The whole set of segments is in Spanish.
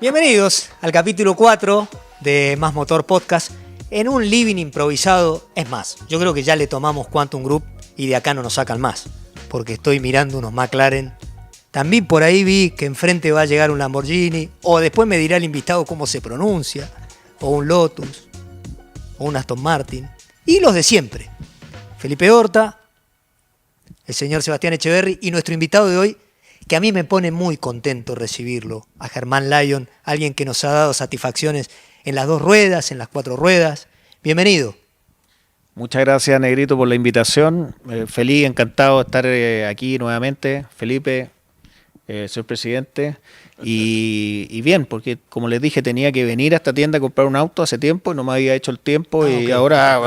Bienvenidos al capítulo 4 de Más Motor Podcast en un living improvisado. Es más, yo creo que ya le tomamos Quantum Group y de acá no nos sacan más, porque estoy mirando unos McLaren. También por ahí vi que enfrente va a llegar un Lamborghini, o después me dirá el invitado cómo se pronuncia, o un Lotus, o un Aston Martin. Y los de siempre, Felipe Horta, el señor Sebastián Echeverry y nuestro invitado de hoy, que a mí me pone muy contento recibirlo, a Germán Lyon, alguien que nos ha dado satisfacciones en las 2 ruedas, en las 4 ruedas. Bienvenido. Muchas gracias, Negrito, por la invitación. Feliz, encantado de estar aquí nuevamente. Felipe, señor presidente. Y bien, porque como les dije, tenía que venir a esta tienda a comprar un auto hace tiempo y no me había hecho el tiempo y ahora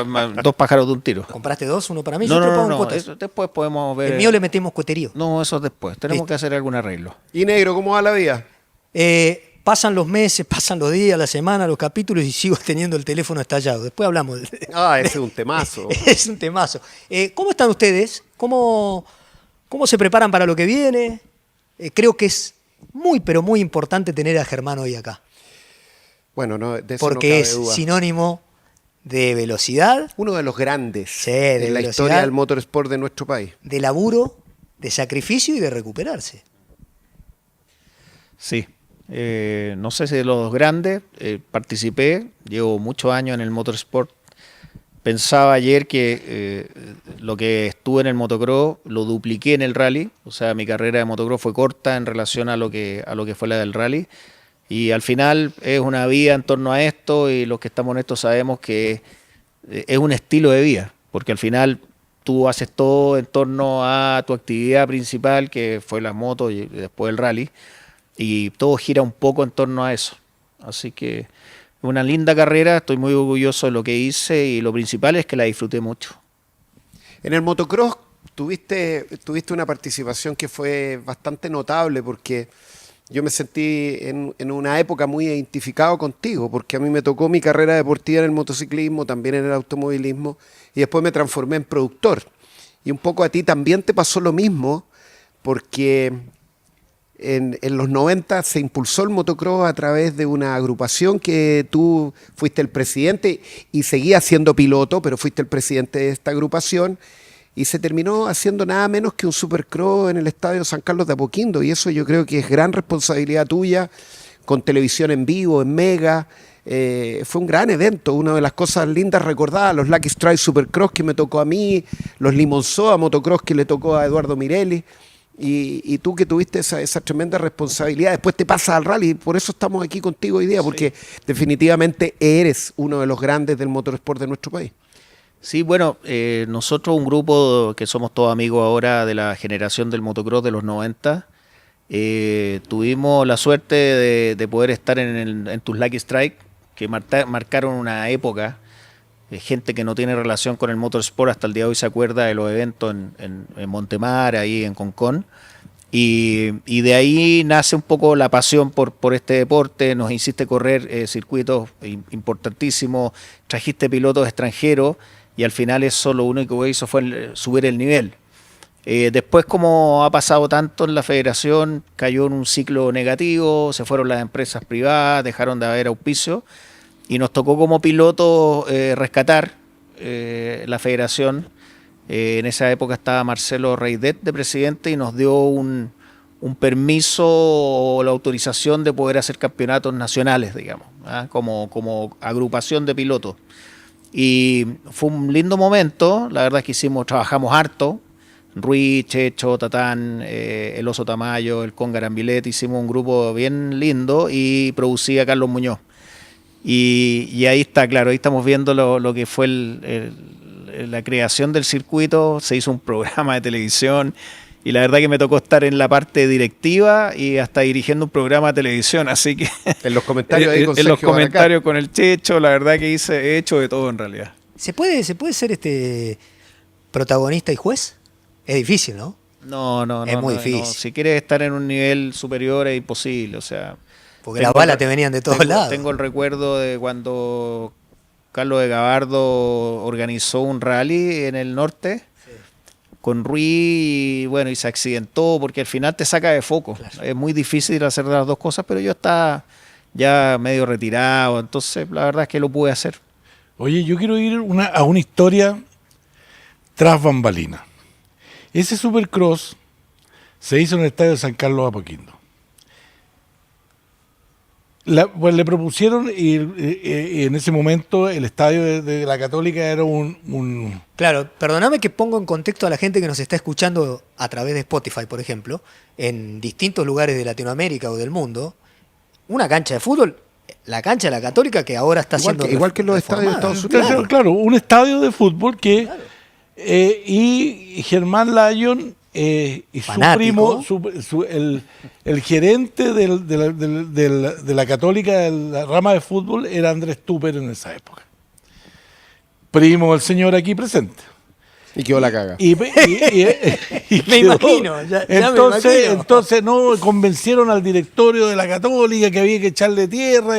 2 pájaros de un tiro. ¿Compraste 2? ¿Uno para mí? No, eso después podemos ver. El mío le metemos cueterío. No, eso después. Tenemos Listo. que hacer algún arreglo. Y Negro, ¿cómo va la vida? Pasan los meses, pasan los días, la semana, los capítulos y sigo teniendo el teléfono estallado. Después hablamos. Ese es un temazo. Es un temazo. ¿Cómo están ustedes? ¿Cómo se preparan para lo que viene? Creo que es muy, pero muy importante tener a Germán hoy acá. Bueno, no, de eso Porque no cabe es duda. sinónimo de velocidad, Uno de los grandes Sí, de en la velocidad. historia del motorsport de nuestro país. de laburo, de sacrificio y de recuperarse. Sí. No sé si de los grandes, participé, llevo muchos años en el motorsport. Pensaba ayer que lo que estuve en el motocross lo dupliqué en el rally, o sea, mi carrera de motocross fue corta en relación a lo que fue la del rally, y al final es una vida en torno a esto, y los que estamos en esto sabemos que es un estilo de vida, porque al final tú haces todo en torno a tu actividad principal, que fue las motos y después el rally, y todo gira un poco en torno a eso, así que una linda carrera, estoy muy orgulloso de lo que hice y lo principal es que la disfruté mucho. En el motocross tuviste una participación que fue bastante notable porque yo me sentí en una época muy identificado contigo, porque a mí me tocó mi carrera deportiva en el motociclismo, también en el automovilismo, y después me transformé en productor. Y un poco a ti también te pasó lo mismo, porque en los 90 se impulsó el motocross a través de una agrupación que tú fuiste el presidente y seguías siendo piloto, pero fuiste el presidente de esta agrupación, y se terminó haciendo nada menos que un supercross en el estadio San Carlos de Apoquindo, y eso yo creo que es gran responsabilidad tuya, con televisión en vivo, en Mega. Fue un gran evento, una de las cosas lindas recordadas, los Lucky Strike Supercross que me tocó a mí, los Limonsoa Motocross que le tocó a Eduardo Mirelli. Y tú que tuviste esa tremenda responsabilidad, después te pasas al rally, por eso estamos aquí contigo hoy día, porque definitivamente eres uno de los grandes del motorsport de nuestro país. Sí, bueno, nosotros un grupo que somos todos amigos ahora de la generación del motocross de los 90, tuvimos la suerte de poder estar en tus Lucky Strike, que marcaron una época. Gente que no tiene relación con el motorsport hasta el día de hoy se acuerda de los eventos en Montemar, ahí en Concón, y de ahí nace un poco la pasión por este deporte. Nos hiciste correr circuitos importantísimos, trajiste pilotos extranjeros y al final eso lo único que hizo fue subir el nivel. Después, como ha pasado tanto en la federación, cayó en un ciclo negativo, se fueron las empresas privadas, dejaron de haber auspicio. Y nos tocó como piloto rescatar la federación. En esa época estaba Marcelo Reidet de presidente y nos dio un permiso o la autorización de poder hacer campeonatos nacionales, digamos, como agrupación de pilotos. Y fue un lindo momento, la verdad es que trabajamos harto. Ruiz, Checho, Tatán, el Oso Tamayo, el Conga Arambilet, hicimos un grupo bien lindo y producía Carlos Muñoz. Y ahí está, claro, ahí estamos viendo lo que fue la creación del circuito. Se hizo un programa de televisión y la verdad que me tocó estar en la parte directiva y hasta dirigiendo un programa de televisión, así que En los comentarios ahí con en los Sergio comentarios con el Checho, la verdad que he hecho de todo en realidad. ¿Se puede ser protagonista y juez? Es difícil, ¿no? No, Es muy no. difícil. Si quieres estar en un nivel superior es imposible, o sea... Porque las balas te venían de todos lados. Tengo el recuerdo de cuando Carlos de Gabardo organizó un rally en el norte con Ruiz y bueno, y se accidentó porque al final te saca de foco. Claro. Es muy difícil hacer las dos cosas, pero yo estaba ya medio retirado, entonces la verdad es que lo pude hacer. Oye, yo quiero ir a una historia tras bambalina. Ese Supercross se hizo en el estadio de San Carlos Apoquindo. Pues le propusieron y en ese momento el estadio de la Católica era un... Claro, perdóname que pongo en contexto a la gente que nos está escuchando a través de Spotify, por ejemplo, en distintos lugares de Latinoamérica o del mundo, una cancha de fútbol, la cancha de la Católica que ahora está siendo igual que en los estadios de Estados Unidos. Claro, un estadio de fútbol que... y Germán Lyon y Fanático. su primo, el gerente de la Católica, de la rama de fútbol, era Andrés Tupper en esa época. Primo del señor aquí presente. Y quedó la caga. Y Me quedó. imagino, ya entonces, me imagino. entonces no convencieron al directorio de la Católica que había que echarle tierra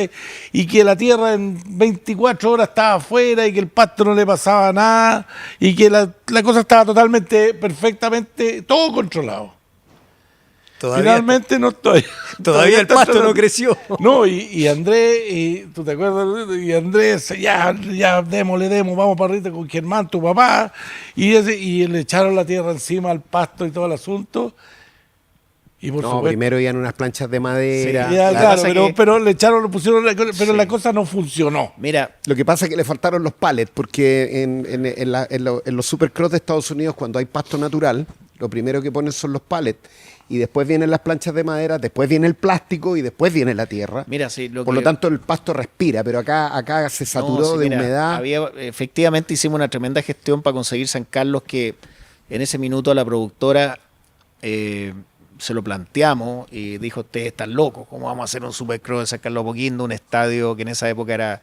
y que la tierra en 24 horas estaba afuera y que el pasto no le pasaba nada y que la cosa estaba totalmente, perfectamente, todo controlado. Finalmente no estoy. Todavía el pasto no creció. No, y Andrés, ¿tú te acuerdas? Y Andrés, ya, démosle, vamos para arriba con Germán, tu papá. Y le echaron la tierra encima al pasto y todo el asunto. Y por supuesto, primero iban unas planchas de madera. Sí, ya, la claro, cosa que- pero le echaron, lo pusieron, pero Sí. la cosa no funcionó. Mira, Lo que pasa es que le faltaron los pallets, porque en los Supercross de Estados Unidos, cuando hay pasto natural, lo primero que ponen son los pallets. Y después vienen las planchas de madera, después viene el plástico y después viene la tierra. mira, sí, Por lo tanto, el pasto respira, pero acá se saturó No, sí, de mira, humedad. Efectivamente hicimos una tremenda gestión para conseguir San Carlos, que en ese minuto a la productora se lo planteamos y dijo, ustedes están locos, ¿cómo vamos a hacer un Supercross de San Carlos Apoquindo? Un estadio que en esa época era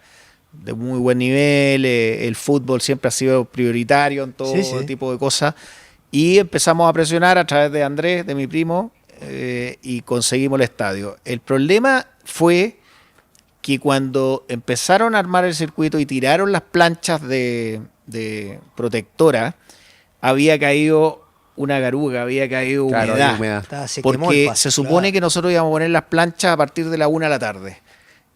de muy buen nivel, el fútbol siempre ha sido prioritario en todo Sí, sí. tipo de cosas. Y empezamos a presionar a través de Andrés, de mi primo, y conseguimos el estadio. El problema fue que cuando empezaron a armar el circuito y tiraron las planchas de protectora, había caído una garuga, había caído Claro, humedad. hay humedad. Se quemó el Porque pasto, se supone claro. que nosotros íbamos a poner las planchas a partir de la 1 de la tarde.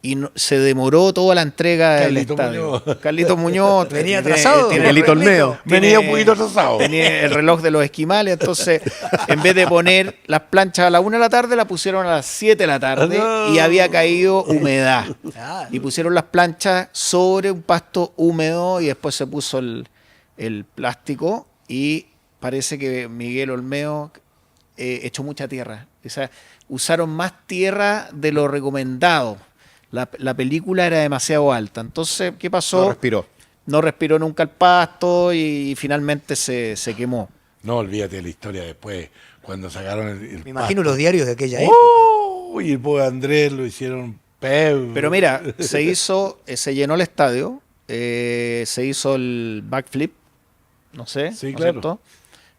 Y se demoró toda la entrega del Carlito estadio. Muñoz. Carlito Muñoz Venía tiene- atrasado. tiene Carlito el Olmedo. Venía un poquito atrasado. Tenía el reloj de los esquimales, entonces en vez de poner las planchas a la 1 de la tarde, la pusieron a las 7 de la tarde y había caído humedad. Claro. Y pusieron las planchas sobre un pasto húmedo y después se puso el plástico y parece que Miguel Olmedo echó mucha tierra. O sea, usaron más tierra de lo recomendado. La película era demasiado alta. Entonces, ¿qué pasó? No respiró. No respiró nunca el pasto y finalmente se quemó. No olvídate de la historia después, cuando sacaron el Me imagino pasto. los diarios de aquella época. Y el pobre Andrés lo hicieron peor. Pero mira, se llenó el estadio, se hizo el backflip, no sé, Sí, ¿no es claro. cierto?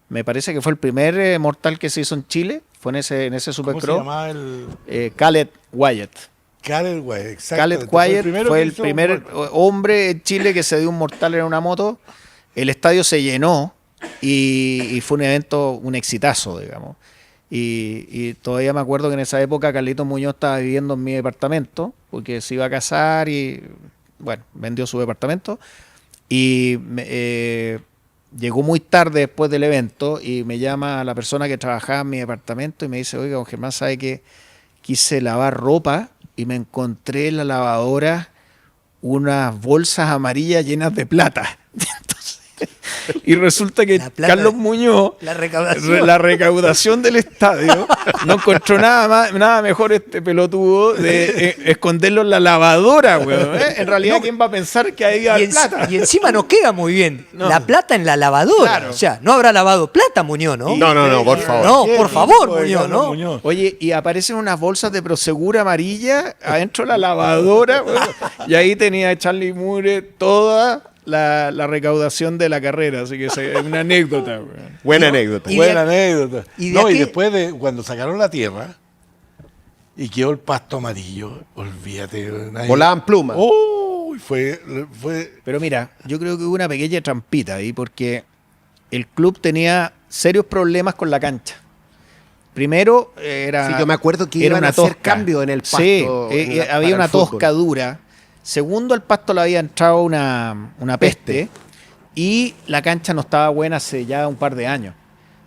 Me parece que fue el primer mortal que se hizo en Chile, fue en ese ¿Cómo se Supercross. llamaba el Caleb Wyatt. Caleb Wyatt? Exacto. Caleb Wyatt primero fue que el hizo primer un- hombre en Chile que se dio un mortal en una moto. El estadio se llenó y fue un evento, un exitazo, digamos. Y todavía me acuerdo que en esa época Carlitos Muñoz estaba viviendo en mi departamento porque se iba a casar y, bueno, vendió su departamento. Y llegó muy tarde después del evento y me llama la persona que trabajaba en mi departamento y me dice, oiga, don Germán, ¿sabe que quise lavar ropa y me encontré en la lavadora unas bolsas amarillas llenas de plata? Entonces, y resulta que La plata- Carlos Muñoz, La recaudación. la recaudación del estadio, no encontró nada mejor este pelotudo de esconderlo en la lavadora, weón. En realidad, ¿quién va a pensar que ahí hay plata? Y encima no queda muy bien. No. La plata en la lavadora. Claro. O sea, no habrá lavado plata, Muñoz, ¿no? No, por favor. No, Qué por favor, rico de Muñoz, Carlos ¿no? Muñoz. Oye, y aparecen unas bolsas de Prosegur amarilla adentro de la lavadora, weón. Y ahí tenía Charlie Moore toda la recaudación de la carrera, así que es una anécdota, weón. Buena anécdota. Y Buena de- anécdota. y de No, y aquel- después de cuando sacaron la tierra y quedó el pasto amarillo, olvídate. nadie- Volaban plumas. Oh, fue Pero mira, yo creo que hubo una pequeña trampita ahí porque el club tenía serios problemas con la cancha. Primero, era, Sí, yo me acuerdo que era iban una a hacer tosca. cambio en el pasto. Sí, para había el una fútbol. tosca dura. Segundo, al pasto le había entrado una peste y la cancha no estaba buena hace ya un par de años.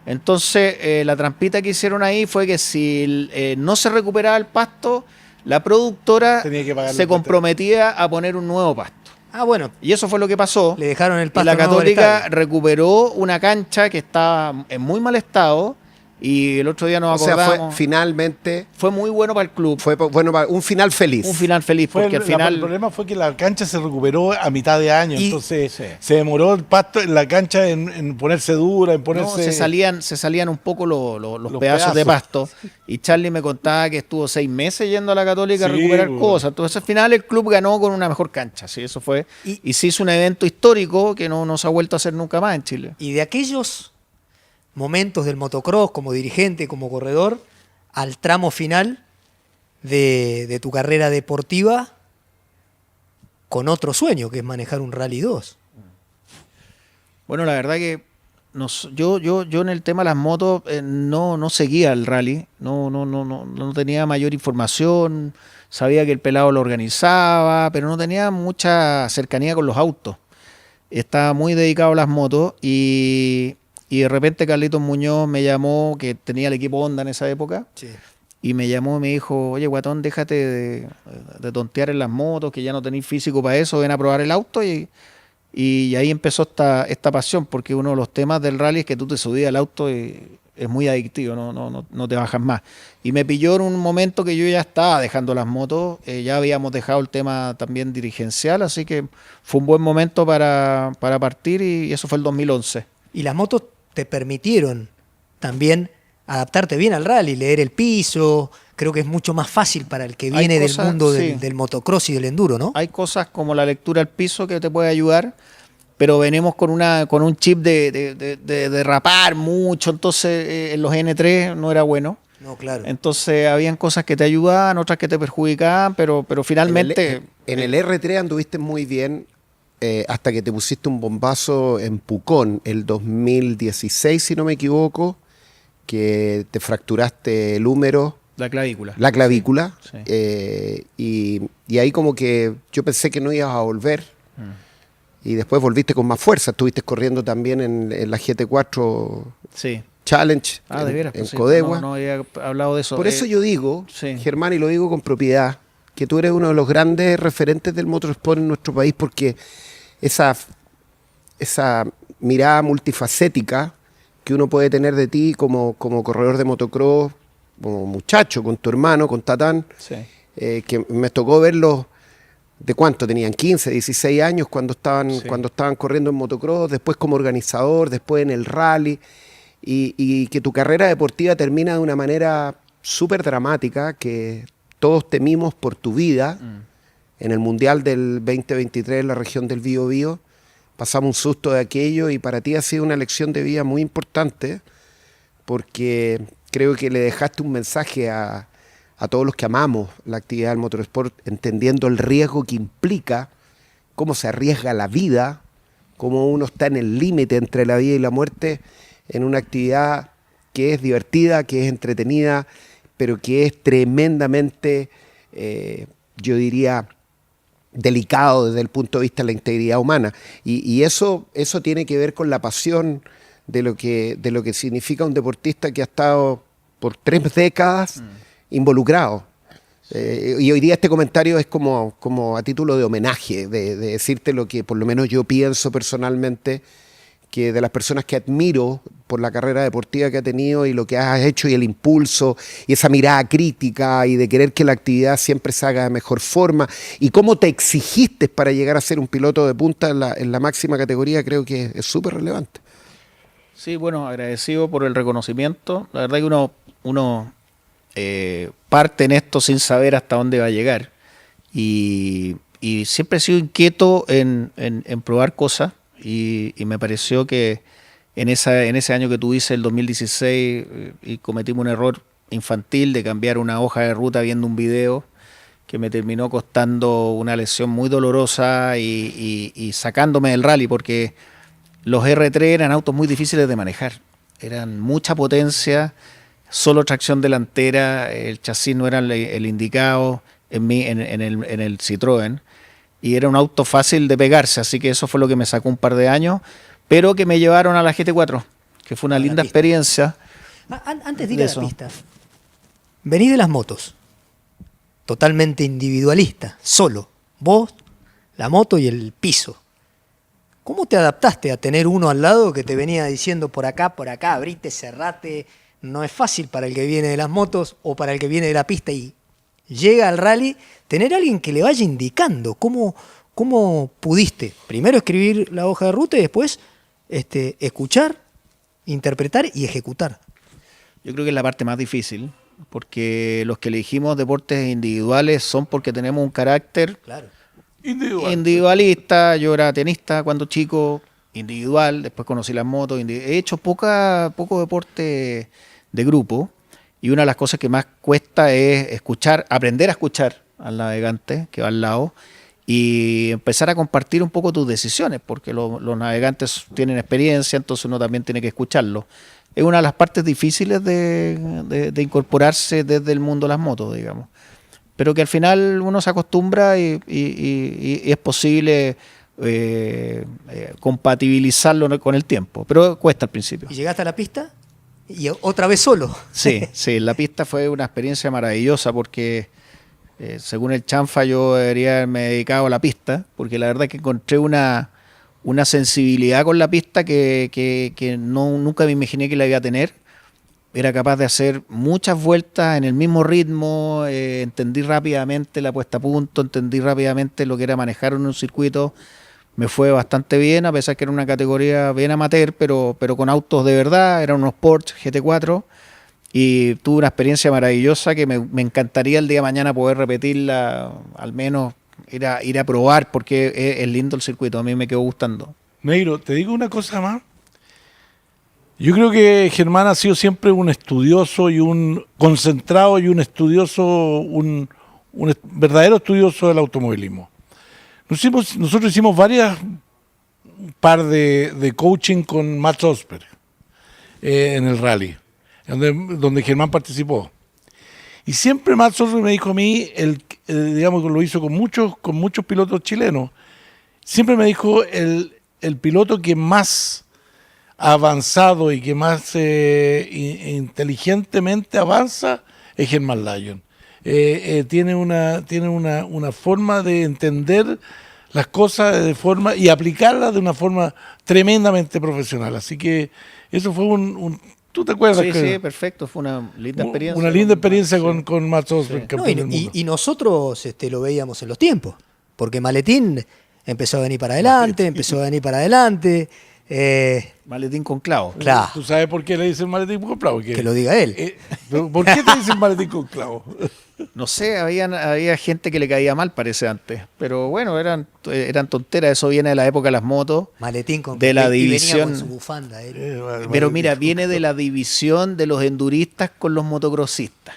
Entonces, la trampita que hicieron ahí fue que si no se recuperaba el pasto, la productora Tenía que pagarle se el pasto. comprometía a poner un nuevo pasto. Ah, bueno, Y eso fue lo que pasó. le dejaron el Y pasto la nuevo al Católica estadio. recuperó una cancha que estaba en muy mal estado y el otro día nos O sea, acordamos. finalmente Fue muy bueno para el club. fue bueno, un final feliz. Un final feliz, porque al El final problema fue que la cancha se recuperó a mitad de año, Y- entonces Sí. se demoró el pasto en la cancha en ponerse dura, en ponerse... no, se salían un poco los Los pedazos de pedazos. pasto. Y Charlie me contaba que estuvo 6 meses yendo a la Católica a Sí, recuperar bueno. cosas. Entonces al final el club ganó con una mejor cancha. Sí, eso fue. Y- Y se hizo un evento histórico que no se ha vuelto a hacer nunca más en Chile. Y de aquellos momentos del motocross como dirigente, como corredor, al tramo final de tu carrera deportiva con otro sueño, que es manejar un Rally 2. Bueno, la verdad que yo en el tema de las motos no seguía el rally, no tenía mayor información, sabía que el pelado lo organizaba, pero no tenía mucha cercanía con los autos. Estaba muy dedicado a las motos y de repente Carlitos Muñoz me llamó, que tenía el equipo Honda en esa época, y me llamó y me dijo, oye, guatón, déjate de tontear en las motos, que ya no tenéis físico para eso, ven a probar el auto. Y ahí empezó esta pasión, porque uno de los temas del rally es que tú te subías al auto y es muy adictivo, no te bajas más. Y me pilló en un momento que yo ya estaba dejando las motos, ya habíamos dejado el tema también dirigencial, así que fue un buen momento para partir y eso fue el 2011. Y las motos te permitieron también adaptarte bien al rally, leer el piso. Creo que es mucho más fácil para el que Hay viene cosas, del mundo sí. del motocross y del enduro, ¿no? Hay cosas como la lectura al piso que te puede ayudar, pero venimos con un chip de rapar mucho, entonces en los N3 no era bueno. No, claro. Entonces habían cosas que te ayudaban, otras que te perjudicaban, pero finalmente En el R3 anduviste muy bien hasta que te pusiste un bombazo en Pucón el 2016, si no me equivoco, que te fracturaste el húmero, la clavícula. la clavícula, Sí. y ahí como que yo pensé que no ibas a volver. Y después volviste con más fuerza, estuviste corriendo también en la GT4 Sí. Challenge De veras, en pues sí, Codegua. no había hablado de eso. Por eso yo digo, sí. Germán, y lo digo con propiedad, que tú eres uno de los grandes referentes del motorsport en nuestro país, porque esa mirada multifacética que uno puede tener de ti como corredor de motocross, como muchacho, con tu hermano, con Tatán, Sí. que me tocó verlos. ¿De cuánto? Tenían 15, 16 años cuando estaban, Sí. cuando estaban corriendo en motocross, después como organizador, después en el rally, y que tu carrera deportiva termina de una manera súper dramática, que todos temimos por tu vida. En el Mundial del 2023 en la región del Biobío, pasamos un susto de aquello y para ti ha sido una lección de vida muy importante, porque creo que le dejaste un mensaje a todos los que amamos la actividad del motorsport, entendiendo el riesgo que implica, cómo se arriesga la vida, cómo uno está en el límite entre la vida y la muerte en una actividad que es divertida, que es entretenida, pero que es tremendamente, yo diría, delicado desde el punto de vista de la integridad humana. Y eso tiene que ver con la pasión de lo que significa un deportista que ha estado por 3 décadas involucrado. Y hoy día este comentario es como a título de homenaje, de decirte lo que por lo menos yo pienso personalmente, que de las personas que admiro por la carrera deportiva que ha tenido y lo que has hecho y el impulso y esa mirada crítica y de querer que la actividad siempre se haga de mejor forma y cómo te exigiste para llegar a ser un piloto de punta en la máxima categoría, creo que es súper relevante. Sí, bueno, agradecido por el reconocimiento. La verdad que uno parte en esto sin saber hasta dónde va a llegar. Y siempre he sido inquieto en probar cosas. Y me pareció que en ese año que tú dices, el 2016, y cometimos un error infantil de cambiar una hoja de ruta viendo un video que me terminó costando una lesión muy dolorosa y sacándome del rally, porque los R3 eran autos muy difíciles de manejar. Eran mucha potencia, solo tracción delantera, el chasis no era el indicado en el Citroën, y era un auto fácil de pegarse, así que eso fue lo que me sacó un par de años, pero que me llevaron a la GT4, que fue una linda experiencia. Antes de ir a la pista, venís de las motos, totalmente individualista, solo, vos, la moto y el piso. ¿Cómo te adaptaste a tener uno al lado que te venía diciendo por acá, abrite, cerrate? No es fácil para el que viene de las motos o para el que viene de la pista y llega al rally, tener a alguien que le vaya indicando cómo pudiste primero escribir la hoja de ruta y después escuchar, interpretar y ejecutar. Yo creo que es la parte más difícil, porque los que elegimos deportes individuales son porque tenemos un carácter individualista. Yo era tenista cuando chico, individual, después conocí las motos, he hecho poco deporte de grupo, y una de las cosas que más cuesta es aprender a escuchar al navegante que va al lado y empezar a compartir un poco tus decisiones, porque los navegantes tienen experiencia, entonces uno también tiene que escucharlo. Es una de las partes difíciles de incorporarse desde el mundo de las motos, digamos. Pero que al final uno se acostumbra y es posible compatibilizarlo con el tiempo, pero cuesta al principio. ¿Y llegaste a la pista? Y otra vez solo. Sí, la pista fue una experiencia maravillosa porque según el Chanfa yo debería haberme dedicado a la pista, porque la verdad es que encontré una sensibilidad con la pista que nunca me imaginé que la iba a tener. Era capaz de hacer muchas vueltas en el mismo ritmo, entendí rápidamente la puesta a punto, entendí rápidamente lo que era manejar en un circuito. Me fue bastante bien, a pesar que era una categoría bien amateur, pero con autos de verdad, eran unos Porsche GT4, y tuve una experiencia maravillosa que me encantaría el día de mañana poder repetirla, al menos ir a probar, porque es lindo el circuito, a mí me quedó gustando. Neiro, te digo una cosa más. Yo creo que Germán ha sido siempre un estudioso y un concentrado y un estudioso, un verdadero estudioso del automovilismo. Nosotros hicimos un par de coaching con Mats Osberg en el rally, donde Germán participó. Y siempre Mats Osberg me dijo a mí, digamos que lo hizo con muchos pilotos chilenos, siempre me dijo el piloto que más avanzado y que más inteligentemente avanza es Germán Lyon. Tiene una forma de entender las cosas y aplicarlas de una forma tremendamente profesional. Así que eso fue ¿tú te acuerdas? Sí, perfecto. Fue una linda experiencia. Una linda experiencia con Mats Osberg, campeón del mundo. Y nosotros lo veíamos en los tiempos, porque Maletín empezó a venir para adelante, Maletín con clavo. Claro. ¿Tú sabes por qué le dicen maletín con clavo? Que lo diga él. ¿Por qué te dicen maletín con clavo? No sé, había gente que le caía mal, parece, antes. Pero bueno, eran tonteras. Eso viene de la época de las motos. Maletín con de la y división. venía con su bufanda. Pero mira, viene de la división de los enduristas con los motocrossistas.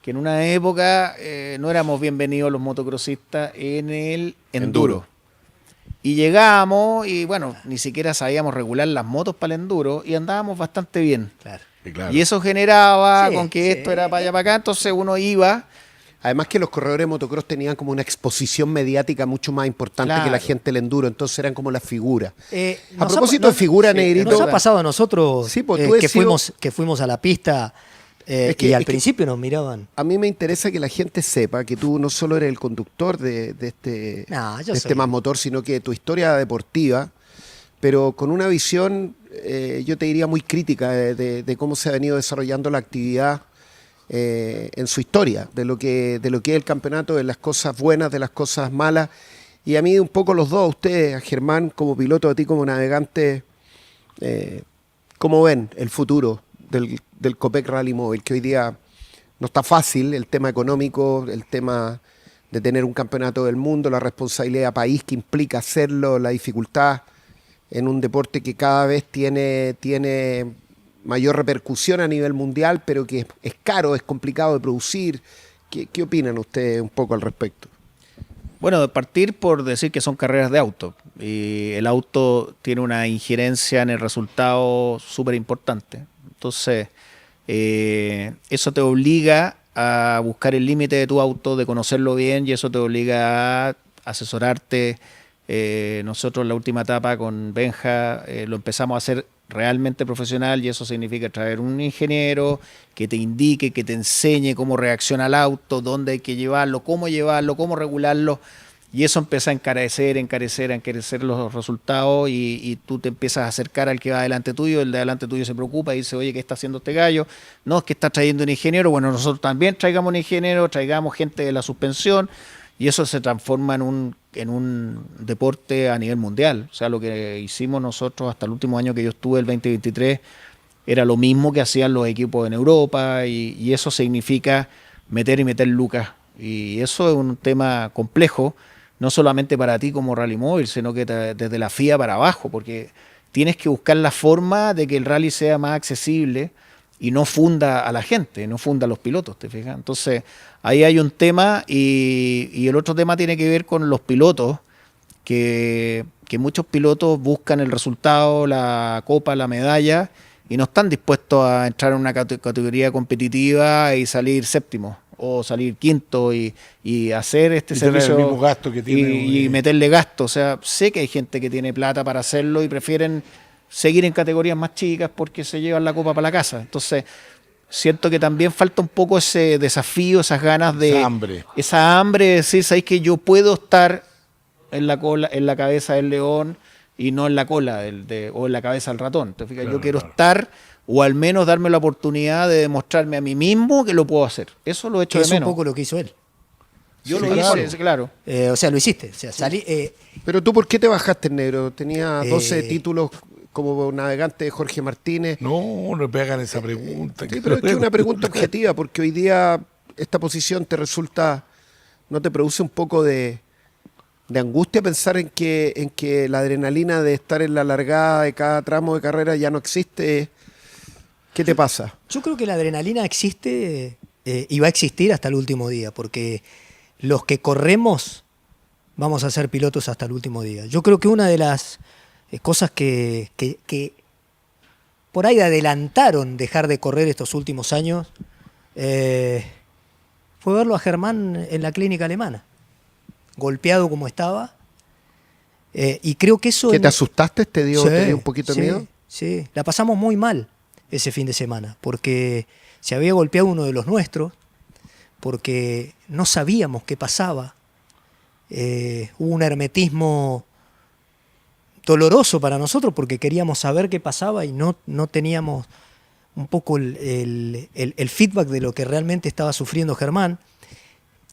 Que en una época no éramos bienvenidos los motocrossistas en el enduro. Y llegábamos y bueno, ni siquiera sabíamos regular las motos para el enduro y andábamos bastante bien. Claro. Y eso generaba con que esto era para allá para acá, entonces uno iba. Además que los corredores de motocross tenían como una exposición mediática mucho más importante que la gente del enduro, entonces eran como las figuras. A propósito de figura, Negrito. Nos ha pasado a nosotros que fuimos a la pista y al principio nos miraban. A mí me interesa que la gente sepa que tú no solo eres el conductor de este Más Motor, sino que tu historia deportiva, pero con una visión, yo te diría, muy crítica de cómo se ha venido desarrollando la actividad en su historia, de lo que es el campeonato, de las cosas buenas, de las cosas malas. Y a mí un poco los dos, a ustedes, a Germán como piloto, a ti como navegante, ¿cómo ven el futuro del Copec Rally Móvil? Que hoy día no está fácil, el tema económico, el tema de tener un campeonato del mundo, la responsabilidad de país que implica hacerlo, la dificultad en un deporte que cada vez tiene mayor repercusión a nivel mundial, pero que es caro, es complicado de producir. ¿Qué opinan ustedes un poco al respecto? Bueno, de partir por decir que son carreras de auto, y el auto tiene una injerencia en el resultado súper importante. Entonces, eso te obliga a buscar el límite de tu auto, de conocerlo bien, y eso te obliga a asesorarte. Nosotros en la última etapa con Benja lo empezamos a hacer realmente profesional, y eso significa traer un ingeniero que te indique, que te enseñe cómo reacciona el auto, dónde hay que llevarlo, cómo regularlo, y eso empieza a encarecer los resultados, y tú te empiezas a acercar al que va delante tuyo, el de delante tuyo se preocupa y dice, oye, ¿qué está haciendo este gallo? No, es que está trayendo un ingeniero. Bueno, nosotros también traigamos un ingeniero, traigamos gente de la suspensión, y eso se transforma en un deporte a nivel mundial. O sea, lo que hicimos nosotros hasta el último año que yo estuve, el 2023, era lo mismo que hacían los equipos en Europa, y eso significa meter lucas. Y eso es un tema complejo, no solamente para ti como Rally Móvil, sino que desde la FIA para abajo, porque tienes que buscar la forma de que el rally sea más accesible y no funda a la gente, no funda a los pilotos, ¿te fijas? Entonces, ahí hay un tema, y el otro tema tiene que ver con los pilotos, que muchos pilotos buscan el resultado, la copa, la medalla, y no están dispuestos a entrar en una categoría competitiva y salir séptimo o salir quinto y hacer este servicio el mismo gasto que tiene y meterle gasto. O sea, sé que hay gente que tiene plata para hacerlo y prefieren seguir en categorías más chicas porque se llevan la copa para la casa. Entonces, siento que también falta un poco ese desafío, esas ganas de... Esa hambre de decir, ¿sabes que yo puedo estar en la cola, en la cabeza del león y no en la cola o en la cabeza del ratón? Entonces, claro, yo quiero estar, o al menos darme la oportunidad de demostrarme a mí mismo que lo puedo hacer. Eso lo he hecho de menos. Es un poco lo que hizo él. Yo lo hice, claro. O sea, lo hiciste. O sea, salí, Pero tú, ¿por qué te bajaste en negro? Tenía 12 títulos como navegante de Jorge Martínez. No me pegan esa pregunta. Sí, pero es que es una pregunta objetiva, porque hoy día esta posición te resulta, ¿no te produce un poco de angustia pensar en que la adrenalina de estar en la largada de cada tramo de carrera ya no existe? ¿Qué te pasa? Yo creo que la adrenalina existe y va a existir hasta el último día, porque los que corremos vamos a ser pilotos hasta el último día. Yo creo que una de las cosas que por ahí adelantaron dejar de correr estos últimos años fue verlo a Germán en la clínica alemana, golpeado como estaba, y creo que eso... ¿Que te asustaste? ¿Te dio un poquito de miedo? Sí, la pasamos muy mal ese fin de semana, porque se había golpeado uno de los nuestros, porque no sabíamos qué pasaba. Hubo un hermetismo doloroso para nosotros porque queríamos saber qué pasaba y no teníamos un poco el feedback de lo que realmente estaba sufriendo Germán.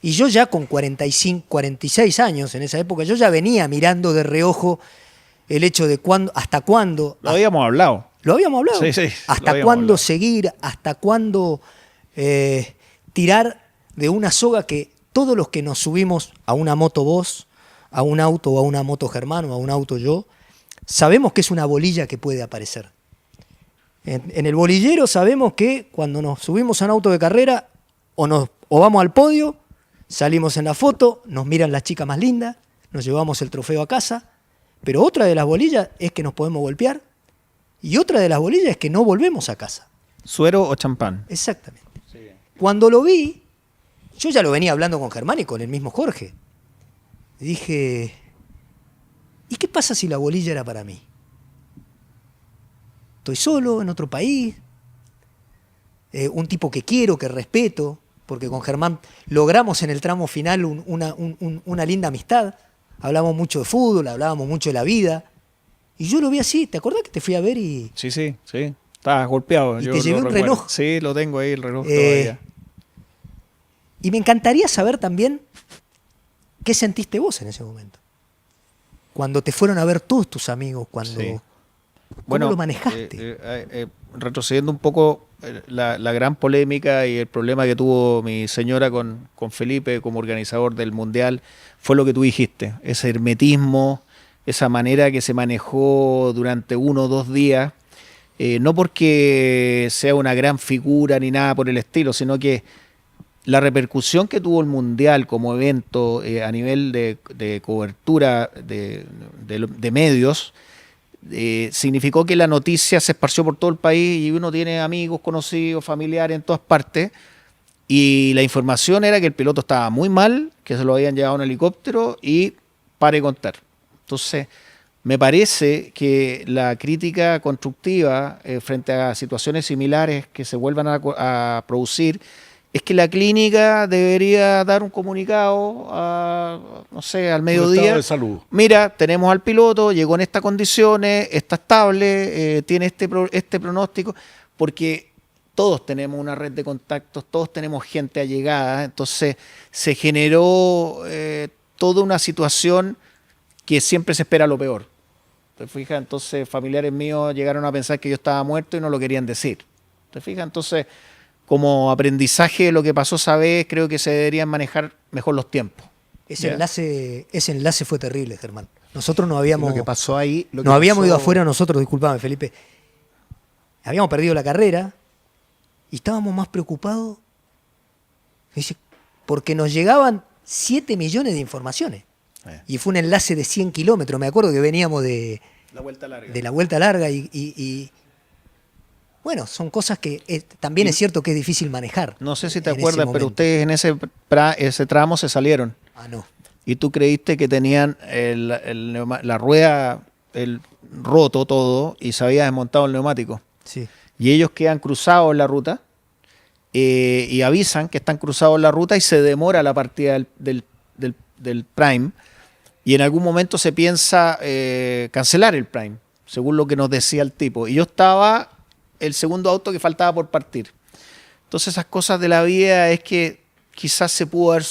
Y yo ya con 46 años en esa época, yo ya venía mirando de reojo el hecho de hasta cuándo... Lo habíamos hablado. Lo habíamos hablado. Sí, ¿Hasta cuándo seguir? ¿Hasta cuándo tirar de una soga que todos los que nos subimos a una moto vos, a un auto o a una moto Germán o a un auto yo, sabemos que es una bolilla que puede aparecer? En el bolillero sabemos que cuando nos subimos a un auto de carrera o vamos al podio, salimos en la foto, nos miran las chicas más lindas, nos llevamos el trofeo a casa, pero otra de las bolillas es que nos podemos golpear y otra de las bolillas es que no volvemos a casa. ¿Suero o champán? Exactamente. Sí. Cuando lo vi, yo ya lo venía hablando con Germán y con el mismo Jorge. Y dije, ¿y qué pasa si la bolilla era para mí? Estoy solo, en otro país, un tipo que quiero, que respeto, porque con Germán logramos en el tramo final una linda amistad. Hablamos mucho de fútbol, hablábamos mucho de la vida. Y yo lo vi así, ¿te acordás que te fui a ver y...? Sí. Estabas golpeado. Y te llevé un reloj. Sí, lo tengo ahí, el reloj todavía. Y me encantaría saber también qué sentiste vos en ese momento. Cuando te fueron a ver todos tus amigos, ¿cómo lo manejaste? Retrocediendo un poco, la gran polémica y el problema que tuvo mi señora con Felipe como organizador del Mundial fue lo que tú dijiste, ese hermetismo, esa manera que se manejó durante 1 o 2 días, no porque sea una gran figura ni nada por el estilo, sino que la repercusión que tuvo el Mundial como evento a nivel de cobertura de medios significó que la noticia se esparció por todo el país y uno tiene amigos, conocidos, familiares en todas partes. Y la información era que el piloto estaba muy mal, que se lo habían llevado en helicóptero y pare de contar. Entonces, me parece que la crítica constructiva frente a situaciones similares que se vuelvan a producir es que la clínica debería dar un comunicado no sé, al mediodía. Estado de salud. Mira, tenemos al piloto, llegó en estas condiciones, está estable, tiene este pronóstico, porque todos tenemos una red de contactos, todos tenemos gente allegada, entonces se generó toda una situación que siempre se espera lo peor. ¿Te fijas? Entonces familiares míos llegaron a pensar que yo estaba muerto y no lo querían decir. ¿Te fijas? Entonces, como aprendizaje de lo que pasó esa vez, creo que se deberían manejar mejor los tiempos. Ese enlace fue terrible, Germán. Nosotros no habíamos... Lo que pasó ahí... Nos habíamos ido afuera nosotros, disculpame, Felipe. Habíamos perdido la carrera y estábamos más preocupados porque nos llegaban 7 millones de informaciones. Y fue un enlace de 100 kilómetros. Me acuerdo que veníamos de la vuelta larga. De la vuelta larga y bueno, son cosas que también es cierto que es difícil manejar. No sé si te acuerdas, pero ustedes en ese tramo se salieron. Ah, no. Y tú creíste que tenían la rueda roto todo y se había desmontado el neumático. Sí. Y ellos quedan cruzados en la ruta y avisan que están cruzados en la ruta y se demora la partida del Prime. Y en algún momento se piensa cancelar el Prime, según lo que nos decía el tipo. Y yo estaba el segundo auto que faltaba por partir. Entonces esas cosas de la vida es que quizás se pudo haber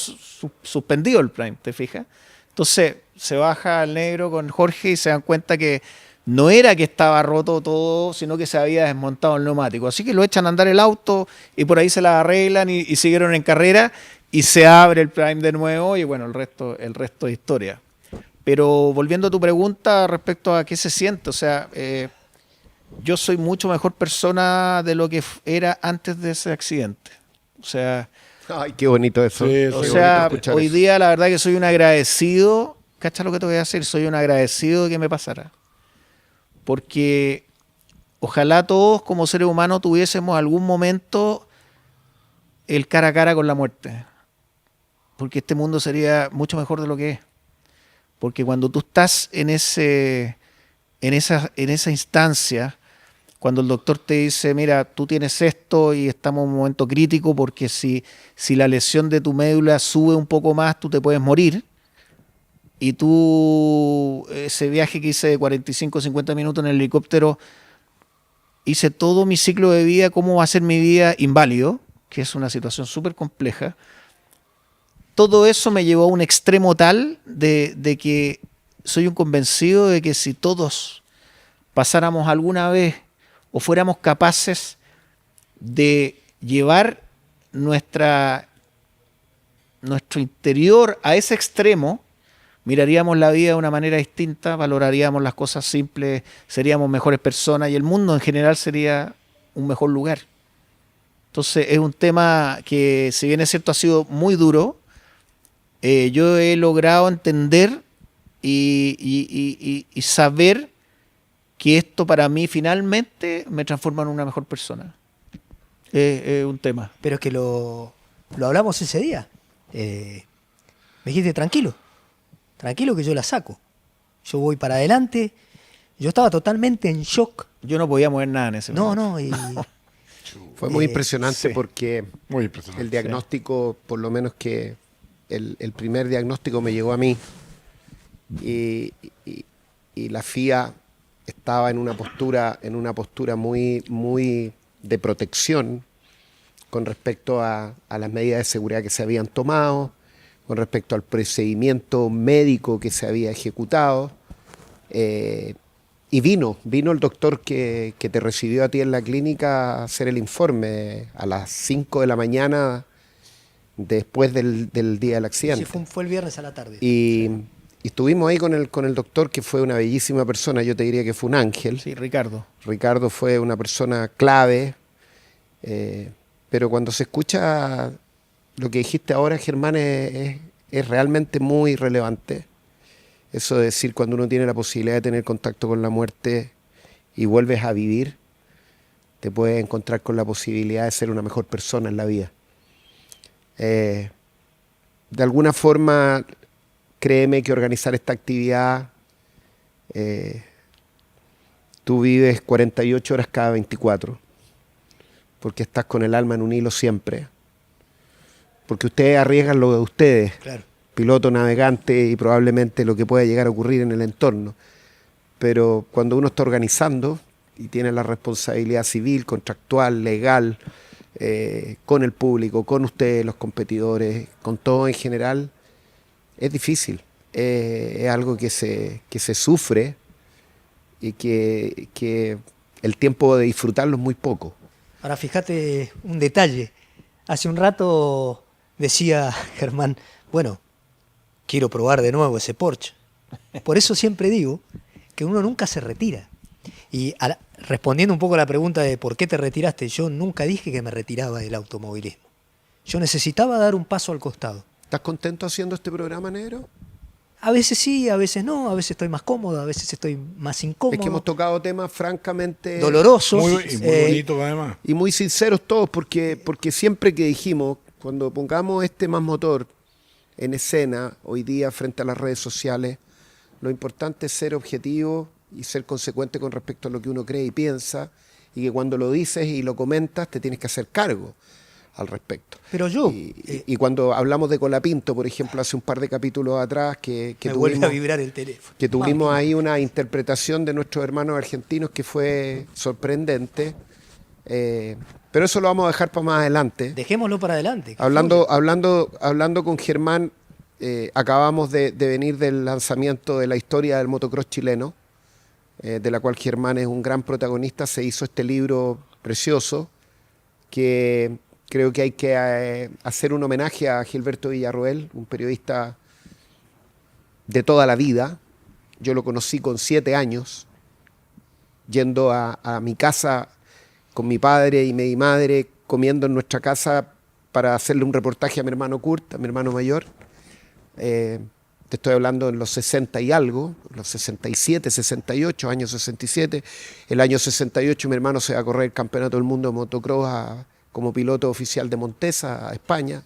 suspendido el Prime, ¿te fijas? Entonces se baja el negro con Jorge y se dan cuenta que no era que estaba roto todo, sino que se había desmontado el neumático. Así que lo echan a andar el auto y por ahí se la arreglan y siguieron en carrera y se abre el Prime de nuevo y bueno, el resto es historia. Pero volviendo a tu pregunta respecto a qué se siente, o sea, yo soy mucho mejor persona de lo que era antes de ese accidente. O sea, ay, qué bonito eso. Sí, o sea, hoy día la verdad que soy un agradecido. ¿Cachai lo que te voy a decir? Soy un agradecido de que me pasara. Porque ojalá todos como seres humanos tuviésemos algún momento el cara a cara con la muerte. Porque este mundo sería mucho mejor de lo que es. Porque cuando tú estás en esa instancia, cuando el doctor te dice, mira, tú tienes esto y estamos en un momento crítico porque si la lesión de tu médula sube un poco más, tú te puedes morir. Y tú, ese viaje que hice de 45 o 50 minutos en el helicóptero, hice todo mi ciclo de vida, cómo va a ser mi vida inválido, que es una situación súper compleja. Todo eso me llevó a un extremo tal de que soy un convencido de que si todos pasáramos alguna vez o fuéramos capaces de llevar nuestro interior a ese extremo, miraríamos la vida de una manera distinta, valoraríamos las cosas simples, seríamos mejores personas y el mundo en general sería un mejor lugar. Entonces es un tema que, si bien es cierto, ha sido muy duro, yo he logrado entender y saber que esto para mí finalmente me transforma en una mejor persona. Es un tema. Pero es que lo hablamos ese día. Me dijiste, tranquilo que yo la saco. Yo voy para adelante. Yo estaba totalmente en shock. Yo no podía mover nada en ese momento. Fue muy impresionante, sí. Porque Muy impresionante. el diagnóstico, por lo menos que el primer diagnóstico me llegó a mí y la FIA estaba en una postura muy, muy de protección con respecto a las medidas de seguridad que se habían tomado, con respecto al procedimiento médico que se había ejecutado. Y vino el doctor que te recibió a ti en la clínica a hacer el informe a las 5 de la mañana después del día del accidente. Sí, fue el viernes a la tarde. Y estuvimos ahí con el doctor, que fue una bellísima persona, yo te diría que fue un ángel. Sí, Ricardo. Ricardo fue una persona clave, pero cuando se escucha lo que dijiste ahora, Germán, es realmente muy relevante. Eso de decir, cuando uno tiene la posibilidad de tener contacto con la muerte y vuelves a vivir, te puedes encontrar con la posibilidad de ser una mejor persona en la vida. De alguna forma, créeme que organizar esta actividad, tú vives 48 horas cada 24, porque estás con el alma en un hilo siempre. Porque ustedes arriesgan lo de ustedes, Claro. piloto, navegante y probablemente lo que pueda llegar a ocurrir en el entorno. Pero cuando uno está organizando y tiene la responsabilidad civil, contractual, legal, con el público, con ustedes, los competidores, con todo en general, es difícil. Es algo que se sufre y que el tiempo de disfrutarlo es muy poco. Ahora fíjate un detalle. Hace un rato decía Germán, bueno, quiero probar de nuevo ese Porsche. Por eso siempre digo que uno nunca se retira. Y respondiendo un poco a la pregunta de por qué te retiraste, yo nunca dije que me retiraba del automovilismo. Yo necesitaba dar un paso al costado. ¿Estás contento haciendo este programa, Negro? A veces sí, a veces no, a veces estoy más cómodo, a veces estoy más incómodo. Es que hemos tocado temas francamente dolorosos. Muy bonito, además. y muy sinceros todos, porque siempre que dijimos, cuando pongamos este Más Motor en escena hoy día frente a las redes sociales, lo importante es ser objetivo y ser consecuente con respecto a lo que uno cree y piensa, y que cuando lo dices y lo comentas te tienes que hacer cargo al respecto. Pero yo... Y cuando hablamos de Colapinto, por ejemplo, hace un par de capítulos atrás, que me vuelve a vibrar el teléfono. que tuvimos ahí una interpretación de nuestros hermanos argentinos que fue sorprendente, pero eso lo vamos a dejar para más adelante. Dejémoslo para adelante. Hablando con Germán, acabamos de venir del lanzamiento de la historia del motocross chileno, de la cual Germán es un gran protagonista. Se hizo este libro precioso que creo que hay que hacer un homenaje a Gilberto Villarroel, un periodista de toda la vida. Yo lo conocí con 7 años, yendo a mi casa con mi padre y mi madre, comiendo en nuestra casa para hacerle un reportaje a mi hermano Kurt, a mi hermano mayor. Te estoy hablando en los 60 y algo, los 67, 68, año 67. El año 68 mi hermano se va a correr el Campeonato del Mundo de Motocross como piloto oficial de Montesa, a España.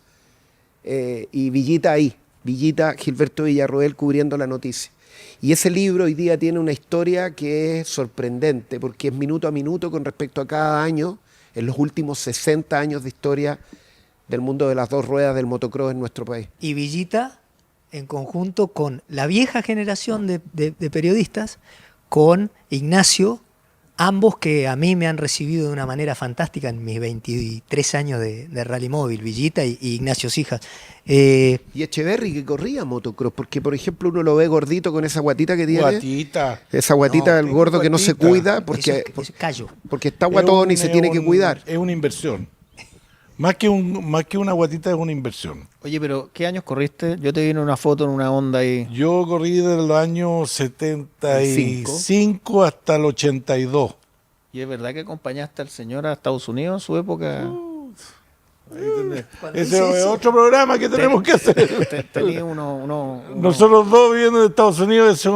Y Villita ahí, Villita, Gilberto Villarroel cubriendo la noticia. Y ese libro hoy día tiene una historia que es sorprendente, porque es minuto a minuto con respecto a cada año, en los últimos 60 años de historia del mundo de las dos ruedas del motocross en nuestro país. Y Villita, en conjunto con la vieja generación de periodistas, con Ignacio, ambos que a mí me han recibido de una manera fantástica en mis 23 años de rally móvil, Villita y Ignacio Sijas. Y Echeverry, que corría motocross, porque por ejemplo uno lo ve gordito con esa guatita que tiene. Guatita. Esa guatita No, del gordo que no se guatita. cuida porque, Es callo. porque está guatón y se tiene que cuidar. Es una inversión. Más que una guatita es una inversión. Oye, pero ¿qué años corriste? Yo te vi en una foto en una Honda ahí. Yo corrí desde los años 75 hasta el 82. ¿Y es verdad que acompañaste al señor a Estados Unidos en su época? Cuando Ese hice es eso, otro programa que tenemos que hacer. Tenía uno. Nosotros dos viviendo en Estados Unidos,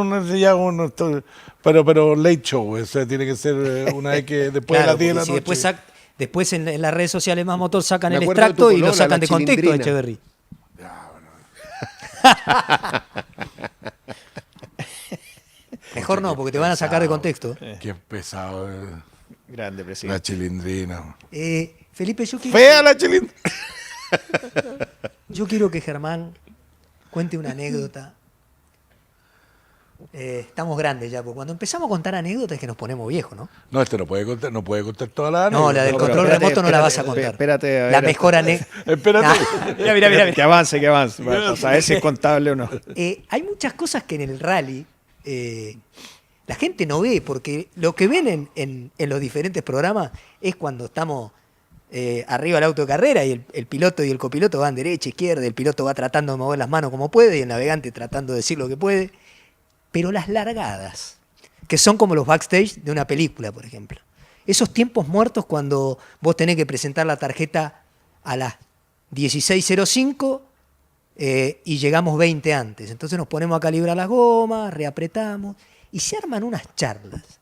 pero late show, o sea, tiene que ser una vez que después claro, de las 10 de la porque si noche. después en las redes sociales Más Motor sacan Me el acuerdo de extracto tu y lo polola, sacan la de contexto a Chilindrina. Echeverry. Mejor no, porque te van a sacar de contexto. Qué pesado. Grande, La presidente. chilindrina. Felipe, yo ¡Fea la chilindrina! quiero que Germán cuente una anécdota. Estamos grandes ya, porque cuando empezamos a contar anécdotas es que nos ponemos viejos, ¿no? No, no puede contar toda la No, la del pero control espérate, remoto no la vas a espérate, contar. espérate, a ver. La mejor anécdota. Espérate. Mira. Que avance. Para saber si es contable o no. Hay muchas cosas que en el rally la gente no ve, porque lo que ven en los diferentes programas es cuando estamos arriba del auto de carrera y el piloto y el copiloto van derecha, izquierda, el piloto va tratando de mover las manos como puede y el navegante tratando de decir lo que puede. Pero las largadas, que son como los backstage de una película, por ejemplo. Esos tiempos muertos cuando vos tenés que presentar la tarjeta a las 16:05, y llegamos 20 antes. Entonces nos ponemos a calibrar las gomas, reapretamos y se arman unas charlas.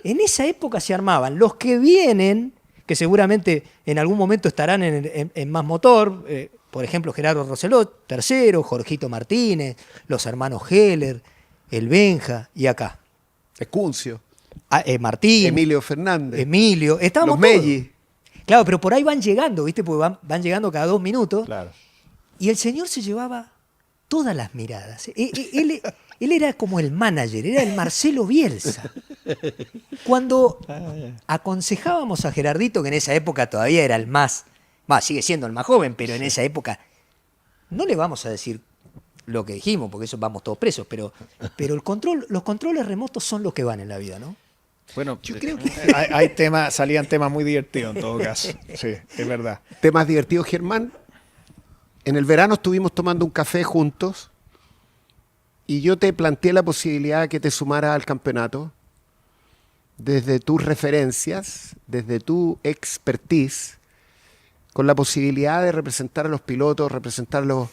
En esa época se armaban los que vienen, que seguramente en algún momento estarán en Más Motor, por ejemplo Gerardo Roselot, tercero, Jorgito Martínez, los hermanos Heller, el Benja y acá. Escuncio, Martín. Emilio Fernández. Emilio. Estábamos los todos. Melli. Claro, pero por ahí van llegando, ¿viste? Porque van llegando cada 2 minutos. Claro. Y el señor se llevaba todas las miradas. Él era como el manager, era el Marcelo Bielsa. Cuando aconsejábamos a Gerardito, que en esa época todavía era el más, sigue siendo el más joven, pero en esa época, no le vamos a decir lo que dijimos, porque eso vamos todos presos, pero los controles remotos son los que van en la vida, ¿no? Bueno, Yo creo que hay salían temas muy divertidos en todo caso. Sí, es verdad. Temas divertidos, Germán. En el verano estuvimos tomando un café juntos y yo te planteé la posibilidad de que te sumaras al campeonato desde tus referencias, desde tu expertise, con la posibilidad de representar a los pilotos, representarlos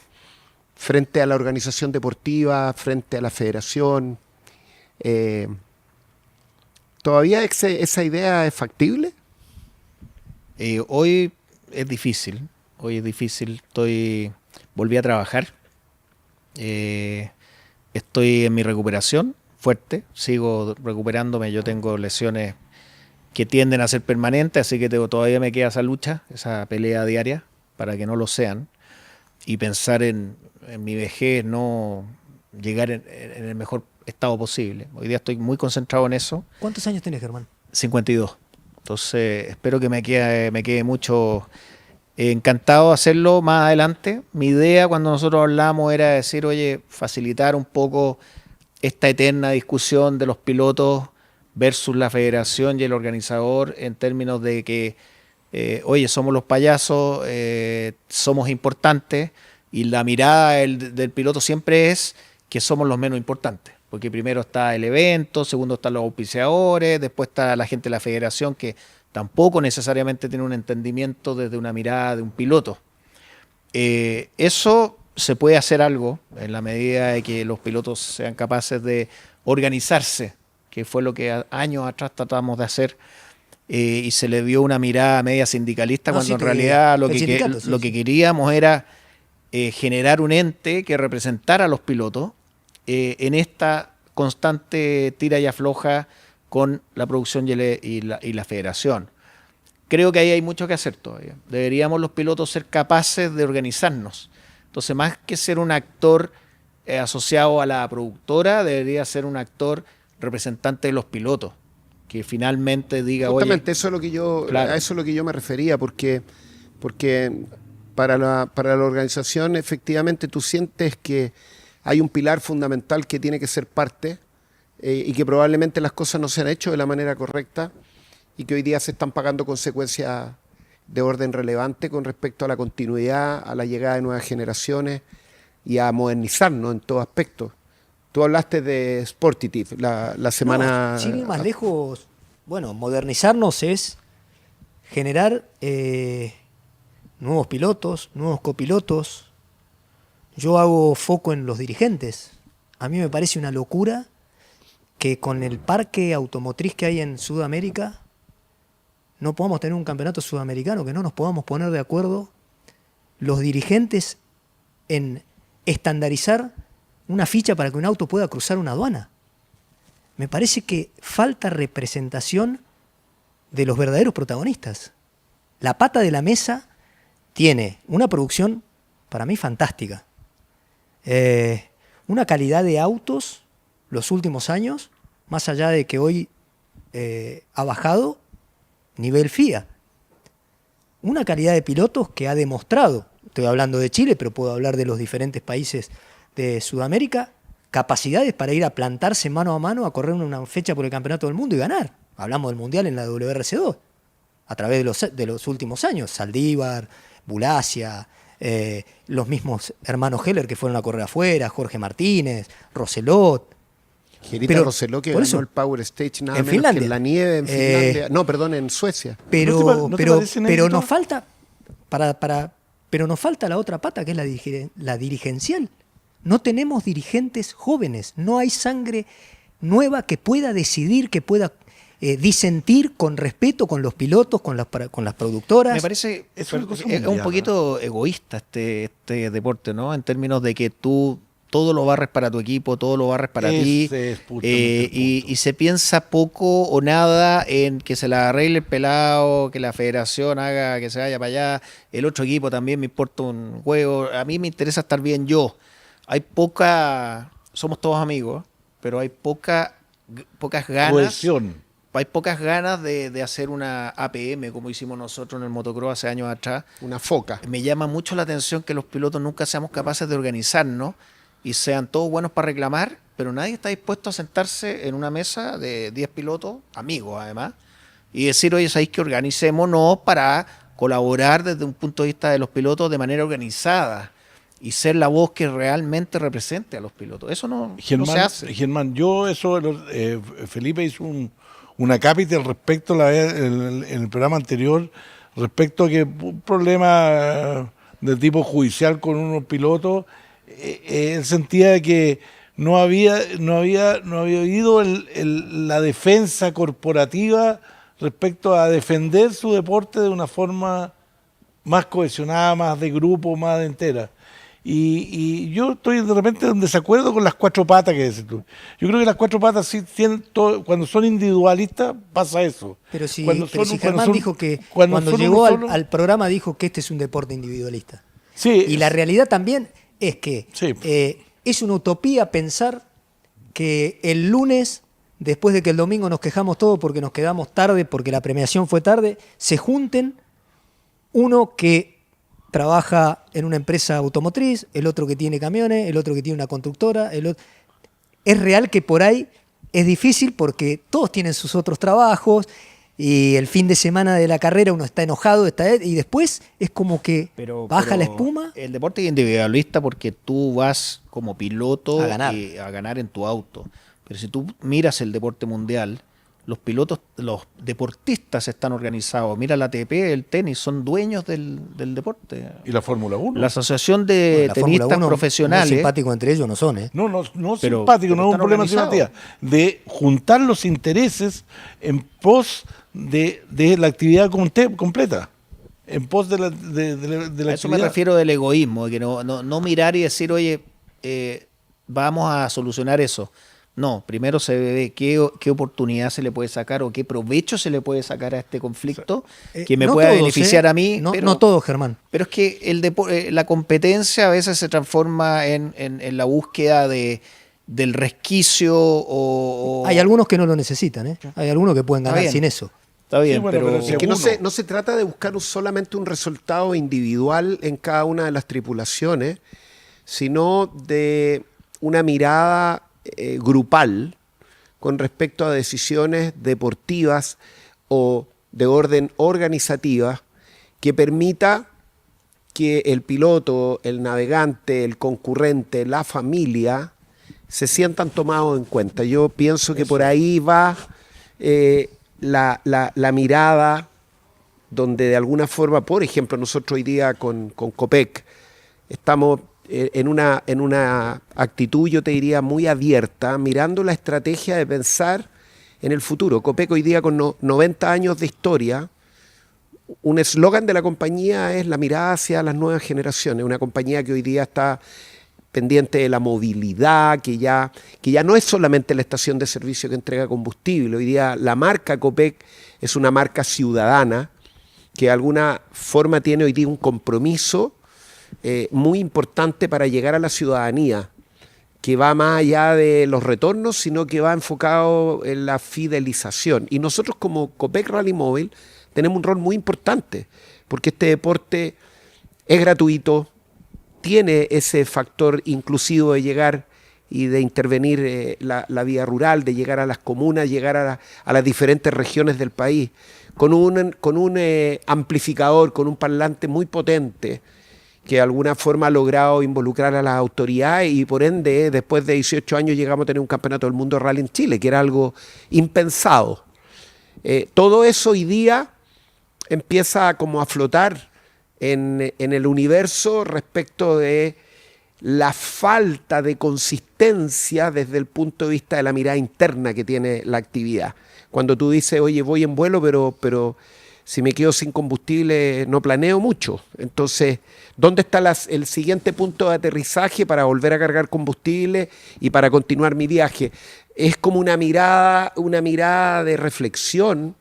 frente a la organización deportiva, frente a la federación. ¿Todavía esa idea es factible? Hoy es difícil. Volví a trabajar. Estoy en mi recuperación fuerte. Sigo recuperándome. Yo tengo lesiones que tienden a ser permanentes, así que todavía me queda esa lucha, esa pelea diaria, para que no lo sean. Y pensar en mi vejez, no llegar en el mejor estado posible. Hoy día estoy muy concentrado en eso. ¿Cuántos años tienes, Germán? 52. Entonces, espero que me quede mucho. Encantado de hacerlo más adelante. Mi idea cuando nosotros hablamos era decir, oye, facilitar un poco esta eterna discusión de los pilotos versus la federación y el organizador en términos de que, oye, somos los payasos, somos importantes, y la mirada del piloto siempre es que somos los menos importantes, porque primero está el evento, segundo están los auspiciadores, después está la gente de la federación que tampoco necesariamente tiene un entendimiento desde una mirada de un piloto. Eso se puede hacer algo en la medida de que los pilotos sean capaces de organizarse, que fue lo que años atrás tratamos de hacer, y se le dio una mirada media sindicalista, cuando en realidad lo que queríamos era generar un ente que representara a los pilotos en esta constante tira y afloja con la producción y la federación. Creo que ahí hay mucho que hacer todavía. Deberíamos los pilotos ser capaces de organizarnos. Entonces, más que ser un actor asociado a la productora, debería ser un actor representante de los pilotos, que finalmente diga, justamente, oye, eso es lo que yo, claro, a eso es lo que yo me refería, porque para la organización efectivamente tú sientes que hay un pilar fundamental que tiene que ser parte, y que probablemente las cosas no se han hecho de la manera correcta y que hoy día se están pagando consecuencias de orden relevante con respecto a la continuidad, a la llegada de nuevas generaciones y a modernizarnos en todo aspecto. Tú hablaste de Sportitive la semana... No, sin ir más lejos, bueno, modernizarnos es generar nuevos pilotos, nuevos copilotos. Yo hago foco en los dirigentes. A mí me parece una locura que con el parque automotriz que hay en Sudamérica no podamos tener un campeonato sudamericano, que no nos podamos poner de acuerdo los dirigentes en estandarizar una ficha para que un auto pueda cruzar una aduana. Me parece que falta representación de los verdaderos protagonistas. La pata de la mesa tiene una producción, para mí, fantástica. Una calidad de autos los últimos años, más allá de que hoy ha bajado nivel FIA. Una calidad de pilotos que ha demostrado, estoy hablando de Chile, pero puedo hablar de los diferentes países de Sudamérica, capacidades para ir a plantarse mano a mano a correr una fecha por el Campeonato del Mundo y ganar. Hablamos del Mundial en la WRC2, a través de los últimos años. Saldívar, Bulacia, los mismos hermanos Heller que fueron a correr afuera, Jorge Martínez, Roselot. Gerita Roselot, que ganó el Power Stage nada menos Finlandia, que en la nieve en Finlandia. No, perdón, en Suecia. Pero nos falta, para pero nos falta la otra pata, que es la dirigencial. No tenemos dirigentes jóvenes, no hay sangre nueva que pueda decidir, que pueda disentir con respeto con los pilotos, con las productoras. Me parece Es una cosa un mundial, poquito egoísta este deporte, ¿no? En términos de que tú todo lo barres para tu equipo, todo lo barres para ti, Ese es justamente el punto. y se piensa poco o nada en que se la arregle el pelado, que la federación haga que se vaya para allá, el otro equipo también me importa un huevo, a mí me interesa estar bien yo. Hay somos todos amigos, pero hay pocas ganas. Cohesión. Hay pocas ganas de hacer una APM como hicimos nosotros en el motocross hace años atrás. Una foca. Me llama mucho la atención que los pilotos nunca seamos capaces de organizarnos y sean todos buenos para reclamar, pero nadie está dispuesto a sentarse en una mesa de 10 pilotos, amigos además, y decir, oye, ¿sabéis que organicémonos para colaborar desde un punto de vista de los pilotos de manera organizada y ser la voz que realmente represente a los pilotos? Eso no se hace. Germán, Felipe hizo una cápita al respecto en el programa anterior, respecto a que un problema de tipo judicial con unos pilotos, él sentía que no había habido la defensa corporativa respecto a defender su deporte de una forma más cohesionada, más de grupo, más de entera. Y yo estoy de repente en desacuerdo con las cuatro patas que dices tú. Yo creo que las cuatro patas sí tienen cuando son individualistas pasa eso. Pero si Cuando Germán dijo que cuando cuando son llegó uno solo- al programa dijo que este es un deporte individualista. Sí, Y la realidad también es que Sí. es una utopía pensar que el lunes, después de que el domingo nos quejamos todos porque nos quedamos tarde, porque la premiación fue tarde, se junten uno que trabaja en una empresa automotriz, el otro que tiene camiones, el otro que tiene una constructora, es real que por ahí es difícil porque todos tienen sus otros trabajos y el fin de semana de la carrera uno está enojado, y después es como que baja la espuma. El deporte es individualista porque tú vas como piloto A ganar. a ganar en tu auto. Pero si tú miras el deporte mundial, los pilotos, los deportistas están organizados. Mira la ATP, el tenis, son dueños del deporte. y la Fórmula 1. La Asociación de Bueno, la Fórmula Tenistas 1 Profesionales. muy simpáticos entre ellos no son, ¿eh? No Pero- simpático, no es un están problema de organizados. simpatía. De juntar los intereses en pos de la actividad completa. En pos de la A eso me actividad. refiero del egoísmo, de que no mirar y decir, oye, vamos a solucionar eso. No, primero se ve qué oportunidad se le puede sacar o qué provecho se le puede sacar a este conflicto que me No pueda todos, beneficiar a mí. No, pero, no todos, Germán. pero es que la competencia a veces se transforma en la búsqueda del resquicio o... Hay algunos que no lo necesitan, ¿eh? Hay algunos que pueden Está ganar bien. sin eso. Está bien, Sí, bueno, pero si Es que no uno. no se trata de buscar solamente un resultado individual en cada una de las tripulaciones, sino de una mirada grupal con respecto a decisiones deportivas o de orden organizativa que permita que el piloto, el navegante, el concurrente, la familia se sientan tomados en cuenta. Yo pienso que por ahí va la mirada donde de alguna forma, por ejemplo, nosotros hoy día con Copec estamos en una actitud, yo te diría, muy abierta, mirando la estrategia de pensar en el futuro. Copec hoy día con 90 años de historia, un eslogan de la compañía es la mirada hacia las nuevas generaciones, una compañía que hoy día está pendiente de la movilidad, que ya no es solamente la estación de servicio que entrega combustible. Hoy día la marca Copec es una marca ciudadana que de alguna forma tiene hoy día un compromiso muy importante para llegar a la ciudadanía, que va más allá de los retornos, sino que va enfocado en la fidelización. Y nosotros como Copec Rally Móvil tenemos un rol muy importante, porque este deporte es gratuito, tiene ese factor inclusivo de llegar y de intervenir la vía rural, de llegar a las comunas, llegar a las diferentes regiones del país, con un amplificador, con un parlante muy potente, que de alguna forma ha logrado involucrar a las autoridades y por ende, después de 18 años llegamos a tener un campeonato del mundo de rally en Chile, que era algo impensado. Todo eso hoy día empieza como a flotar en el universo respecto de la falta de consistencia desde el punto de vista de la mirada interna que tiene la actividad. Cuando tú dices, oye, voy en vuelo, pero si me quedo sin combustible no planeo mucho. Entonces, ¿dónde está el siguiente punto de aterrizaje para volver a cargar combustible y para continuar mi viaje? Es como una mirada de reflexión,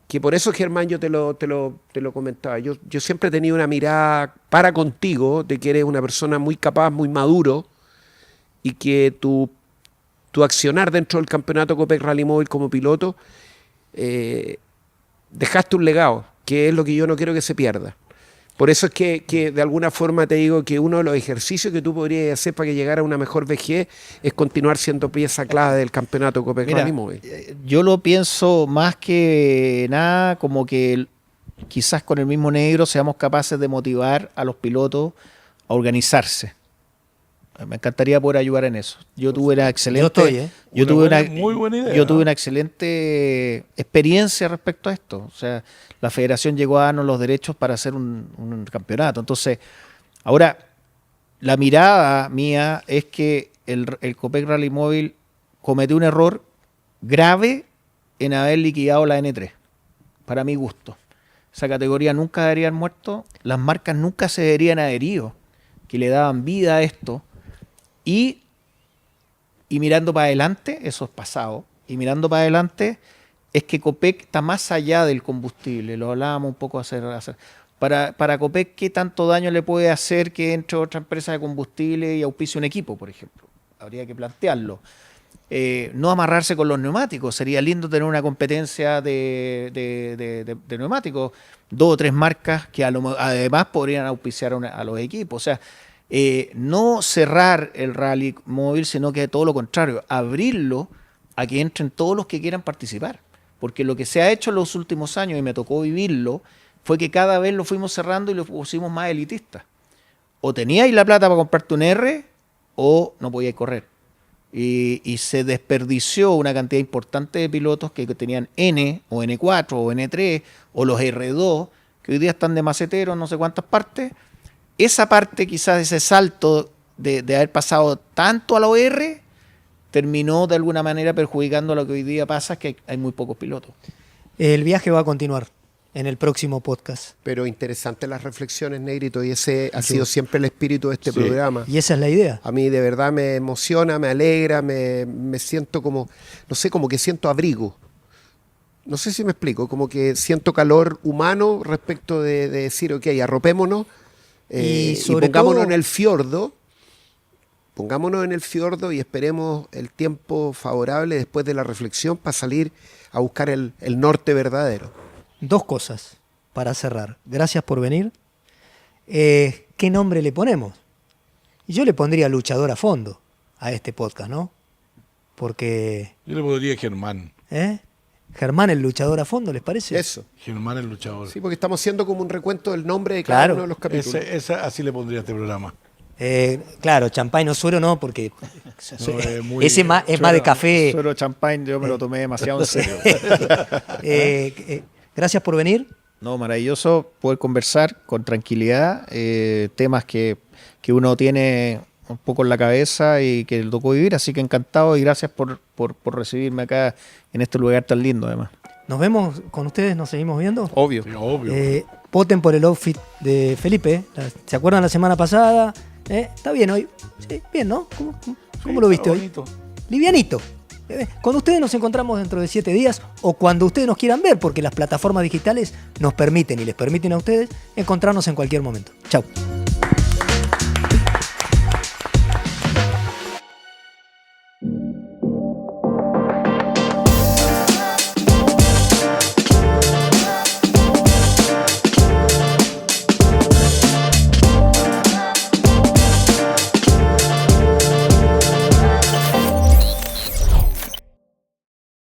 que por eso, Germán, yo te lo comentaba. Yo siempre he tenido una mirada para contigo, de que eres una persona muy capaz, muy maduro, y que tu accionar dentro del campeonato Copec Rally Móvil como piloto, dejaste un legado, que es lo que yo no quiero que se pierda. Por eso es que de alguna forma te digo que uno de los ejercicios que tú podrías hacer para que llegara a una mejor vejez es continuar siendo pieza clave del campeonato Copec Rally Móvil. Yo lo pienso más que nada como que quizás con el mismo negro seamos capaces de motivar a los pilotos a organizarse. Me encantaría poder ayudar en eso. Yo tuve una excelente, muy buena idea. Yo tuve una excelente experiencia respecto a esto. O sea, la federación llegó a darnos los derechos para hacer un campeonato. Entonces, ahora, la mirada mía es que el Copec Rally Móvil cometió un error grave en haber liquidado la N3, para mi gusto. Esa categoría nunca debería haber muerto, las marcas nunca se deberían haber ido, que le daban vida a esto. Y mirando para adelante, eso es pasado, y mirando para adelante es que Copec está más allá del combustible, lo hablábamos un poco hacer. Para Copec, ¿qué tanto daño le puede hacer que entre otra empresa de combustible y auspicie un equipo, por ejemplo? Habría que plantearlo. No amarrarse con los neumáticos, sería lindo tener una competencia de neumáticos, 2 o 3 marcas que además podrían auspiciar a los equipos, o sea, no cerrar el rally móvil, sino que todo lo contrario, abrirlo a que entren todos los que quieran participar. Porque lo que se ha hecho en los últimos años, y me tocó vivirlo, fue que cada vez lo fuimos cerrando y lo pusimos más elitista. O teníais la plata para comprarte un R, o no podíais correr. Y se desperdició una cantidad importante de pilotos que tenían N, o N4, o N3, o los R2, que hoy día están de maceteros, no sé cuántas partes. Esa parte, quizás ese salto de haber pasado tanto a la OR, terminó de alguna manera perjudicando lo que hoy día pasa, que hay muy pocos pilotos. El viaje va a continuar en el próximo podcast. Pero interesantes las reflexiones, Negrito, y ese ha sido siempre el espíritu de este programa. Y esa es la idea. A mí de verdad me emociona, me alegra, me siento como, no sé, como que siento abrigo. No sé si me explico, como que siento calor humano respecto de decir, ok, arropémonos. Y pongámonos en el fiordo, y esperemos el tiempo favorable después de la reflexión para salir a buscar el norte verdadero. 2 cosas para cerrar. Gracias por venir. ¿Qué nombre le ponemos? Yo le pondría luchador a fondo a este podcast, ¿no? Porque... Yo le pondría Germán. Germán el luchador a fondo, ¿les parece? Eso. Germán el luchador. Sí, porque estamos haciendo como un recuento del nombre de cada uno de los capítulos. Así le pondría a este programa. Claro, champagne o suero no, porque ese es más de café. Suero champagne yo me lo tomé demasiado en serio. Gracias por venir. No, maravilloso poder conversar con tranquilidad, temas que uno tiene un poco en la cabeza y que le tocó vivir, así que encantado y gracias por recibirme acá en este lugar tan lindo además. Nos vemos con ustedes, nos seguimos viendo. Obvio. Sí, obvio. Voten por el outfit de Felipe. ¿Se acuerdan la semana pasada? Está bien hoy. Sí, bien, ¿no? ¿Cómo lo viste hoy? Bonito. Livianito. Con ustedes nos encontramos dentro de 7 días o cuando ustedes nos quieran ver, porque las plataformas digitales nos permiten y les permiten a ustedes encontrarnos en cualquier momento. Chau.